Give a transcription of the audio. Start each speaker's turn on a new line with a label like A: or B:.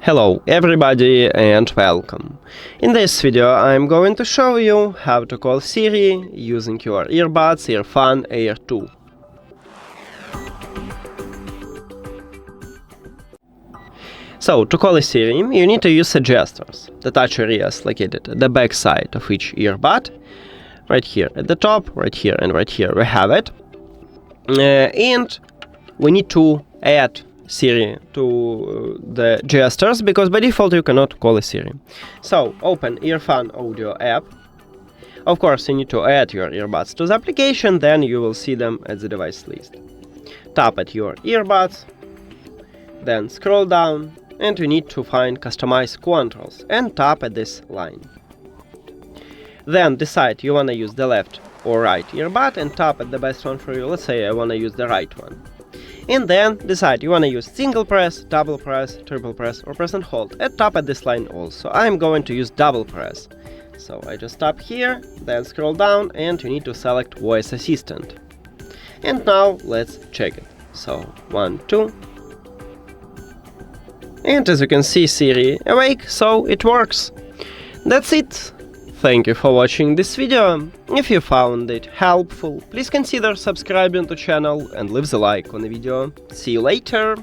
A: Hello everybody and welcome. In this video I'm going to show you how to call Siri using your earbuds EARFUN Air 2. So, to call Siri, you need to use suggestors. The touch areas located at the back side of each earbud. Right here at the top, right here and right here we have it. And we need to add Siri to the gestures, because by default you cannot call Siri. So, open EARFUN Audio app. Of course, you need to add your earbuds to the application, then you will see them at the device list. Tap at your earbuds, then scroll down, and you need to find Customize Controls and tap at this line. Then decide you want to use the left or right earbud and tap at the best one for you. Let's say I want to use the right one. And then decide you want to use single press, double press, triple press, or press and hold, and tap at this line also. I'm going to use double press. So I just tap here, then scroll down, and you need to select Voice Assistant. And now let's check it. So 1, 2. And as you can see, Siri awake, so it works. That's it. Thank you for watching this video. If you found it helpful, please consider subscribing to the channel and leave the like on the video. See you later!